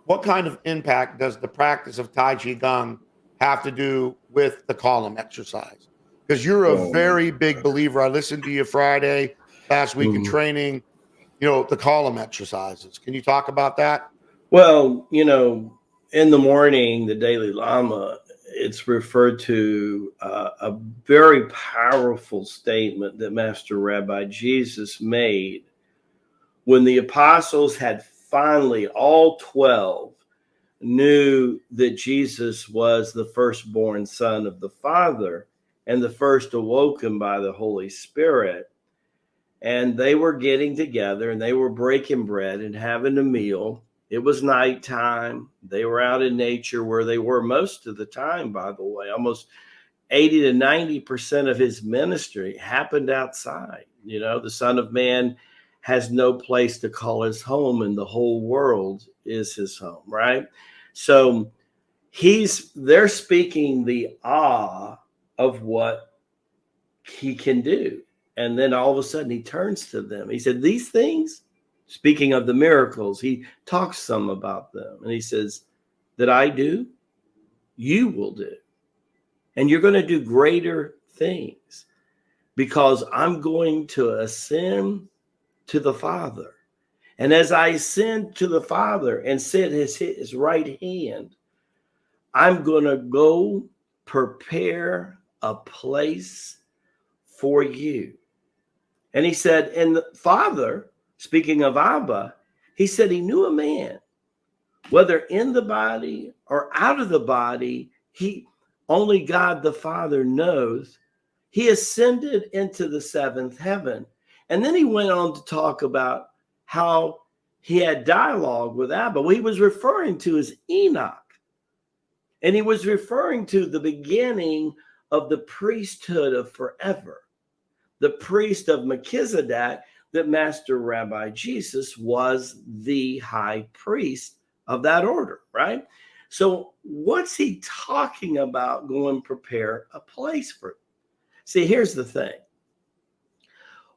What kind of impact does the practice of Tai Chi Gong have to do with the column exercise? Because you're a Um, very big believer. I listened to you Friday, last week in mhm. training, the column exercises. Can you talk about that? Well, in the morning, the daily Lama, it's referred to a very powerful statement that Master Rabbi Jesus made when the apostles had finally, all 12, knew that Jesus was the firstborn son of the Father and the first awoken by the Holy Spirit. And they were getting together and they were breaking bread and having a meal. It was nighttime. They were out in nature where they were most of the time, by the way. Almost 80 to 90% of his ministry happened outside. The Son of Man has no place to call his home, and the whole world is his home, right? So they're speaking the awe of what he can do. And then all of a sudden he turns to them. He said, these things, speaking of the miracles, he talks some about them. And he says, that I do, you will do. And you're going to do greater things because I'm going to ascend to the Father. And as I ascend to the Father and sit his right hand, I'm going to go prepare a place for you. And he said, and the Father, speaking of Abba, he said he knew a man, whether in the body or out of the body, only God the Father knows. He ascended into the seventh heaven. And then he went on to talk about how he had dialogue with Abba. What he was referring to is Enoch. And he was referring to the beginning of the priesthood of forever, the priest of Melchizedek, that Master Rabbi Jesus was the high priest of that order, right? So what's he talking about going prepare a place for? See, here's the thing.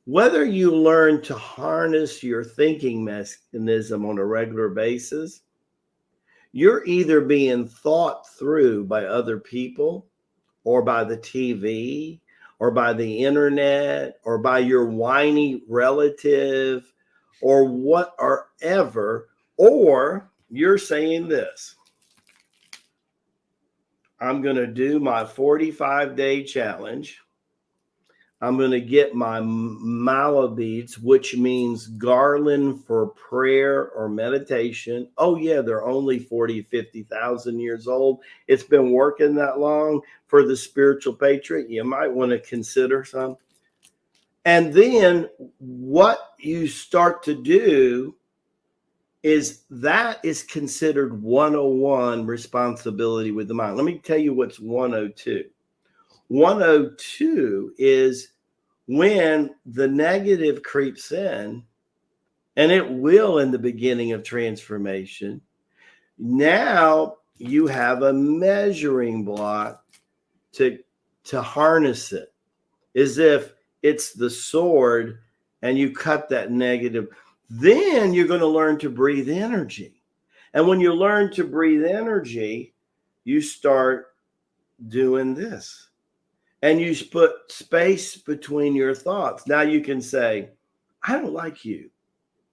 Whether you learn to harness your thinking mechanism on a regular basis, you're either being thought through by other people or by the TV or by the internet or by your whiny relative or whatever, or you're saying this: I'm going to do my 45-day challenge. I'm going to get my mala beads, which means garland for prayer or meditation. Oh, yeah, they're only 40, 50,000 years old. It's been working that long for the spiritual patriot. You might want to consider some. And then what you start to do is that is considered 101 responsibility with the mind. Let me tell you what's 102. 102 is when the negative creeps in, and it will in the beginning of transformation. Now you have a measuring block to harness it, as if it's the sword and you cut that negative. Then you're going to learn to breathe energy. And when you learn to breathe energy, you start doing this. And you put space between your thoughts. Now you can say, I don't like you.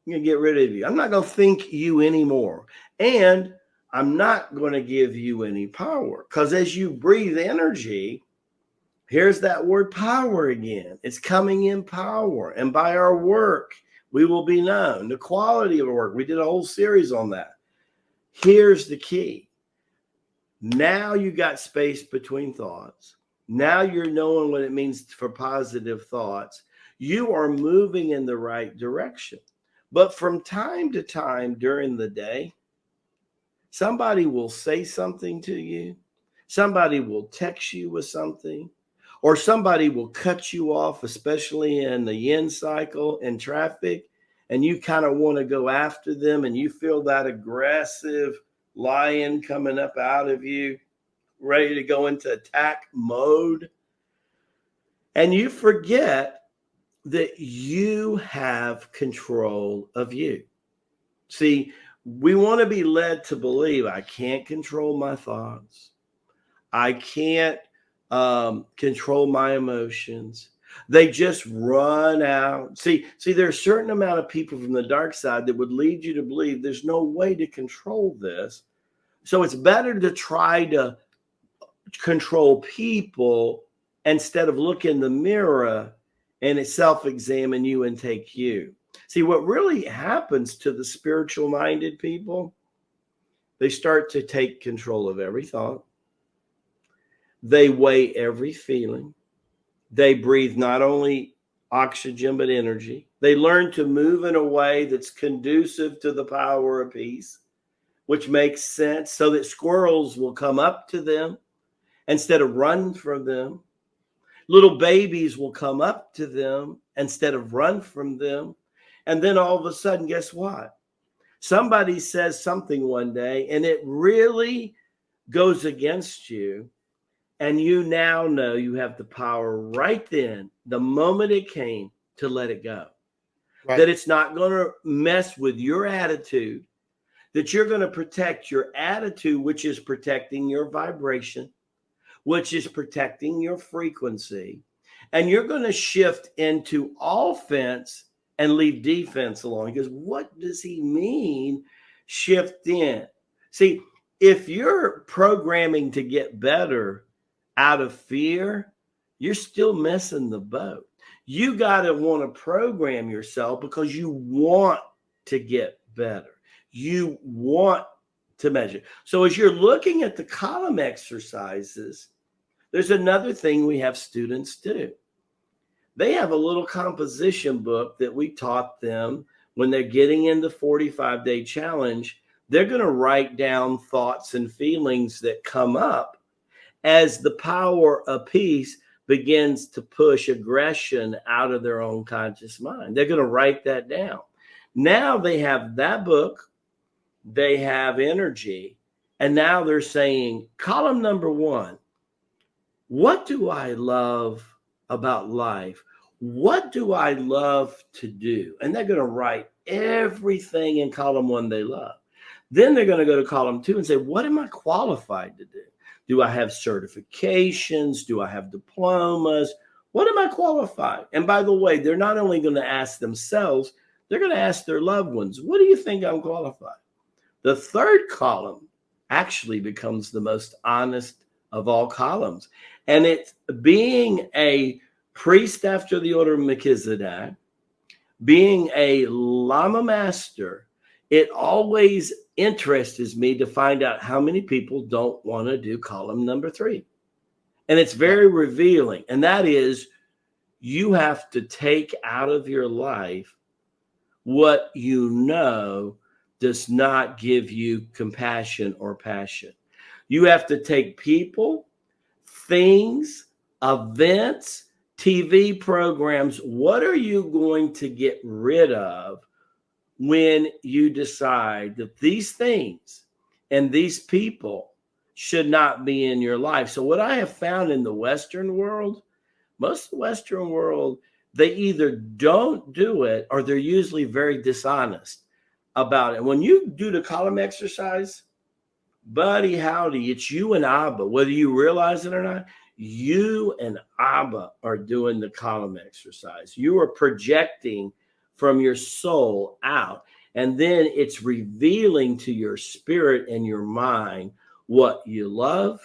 I'm going to get rid of you. I'm not going to think you anymore. And I'm not going to give you any power. Because as you breathe energy, here's that word power again. It's coming in power. And by our work, we will be known. The quality of our work. We did a whole series on that. Here's the key. Now you got space between thoughts. Now you're knowing what it means for positive thoughts. You are moving in the right direction. But from time to time during the day, somebody will say something to you. Somebody will text you with something, or somebody will cut you off, especially in the yin cycle in traffic, and you kind of want to go after them, and you feel that aggressive lion coming up out of you, ready to go into attack mode. And you forget that you have control of you. See, we want to be led to believe I can't control my thoughts. I can't control my emotions. They just run out. See, there's a certain amount of people from the dark side that would lead you to believe there's no way to control this. So it's better to try to control people instead of look in the mirror and self-examine you and take you. See, what really happens to the spiritual minded people, they start to take control of every thought. They weigh every feeling. They breathe not only oxygen, but energy. They learn to move in a way that's conducive to the power of peace, which makes sense, so that squirrels will come up to them instead of run from them. Little babies will come up to them instead of run from them. And then all of a sudden, guess what? Somebody says something one day and it really goes against you. And you now know you have the power right then, the moment it came, to let it go. Right. That it's not going to mess with your attitude, that you're going to protect your attitude, which is protecting your vibration, which is protecting your frequency. And you're going to shift into offense and leave defense alone. Because what does he mean, shift in? See, if you're programming to get better out of fear, you're still missing the boat. You got to want to program yourself because you want to get better. You want to measure. So as you're looking at the column exercises, there's another thing we have students do. They have a little composition book that we taught them when they're getting in the 45-day challenge. They're going to write down thoughts and feelings that come up as the power of peace begins to push aggression out of their own conscious mind. They're going to write that down. Now they have that book, they have energy, and now they're saying, column number 1, what do I love about life? What do I love to do? And they're going to write everything in column 1 they love. Then they're going to go to column 2 and say, what am I qualified to do? Do I have certifications? Do I have diplomas? What am I qualified? And by the way, they're not only going to ask themselves, they're going to ask their loved ones, what do you think I'm qualified? The third column actually becomes the most honest of all columns. And it's being a priest after the order of Melchizedek, being a Lama master, it always interests me to find out how many people don't want to do column number 3. And it's very revealing. And that is, you have to take out of your life what you know does not give you compassion or passion. You have to take people, things, events, TV programs. What are you going to get rid of when you decide that these things and these people should not be in your life? So what I have found in the Western world, most of the Western world, they either don't do it or they're usually very dishonest about it. When you do the column exercise, buddy, howdy, it's you and Abba, whether you realize it or not. You and Abba are doing the column exercise. You are projecting from your soul out. And then it's revealing to your spirit and your mind what you love,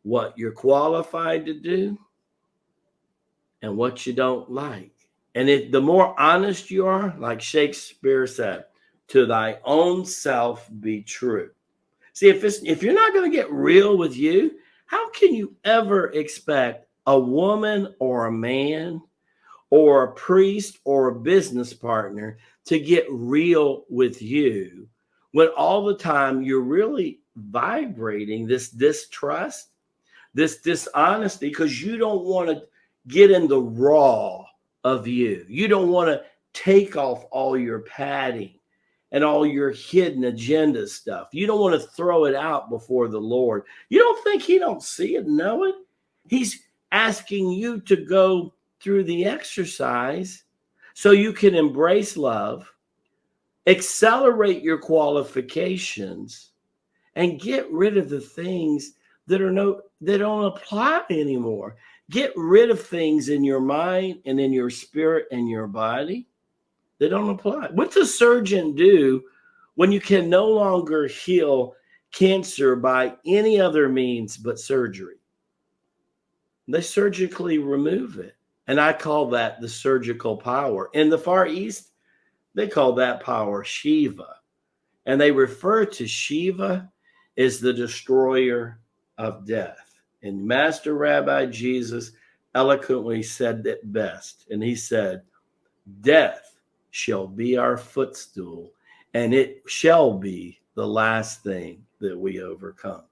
what you're qualified to do, and what you don't like. And the more honest you are, like Shakespeare said, to thy own self be true. See, if you're not going to get real with you, how can you ever expect a woman or a man or a priest or a business partner to get real with you when all the time you're really vibrating this distrust, this dishonesty, because you don't want to get in the raw of you. You don't want to take off all your padding and all your hidden agenda stuff. You don't want to throw it out before the Lord. You don't think he don't see it, know it? He's asking you to go through the exercise so you can embrace love, accelerate your qualifications, and get rid of the things that don't apply anymore. Get rid of things in your mind and in your spirit and your body that don't apply. What's a surgeon do when you can no longer heal cancer by any other means but surgery? They surgically remove it. And I call that the surgical power. In the Far East, they call that power Shiva. And they refer to Shiva as the destroyer of death. And Master Rabbi Jesus eloquently said it best. And he said, death shall be our footstool, and it shall be the last thing that we overcome.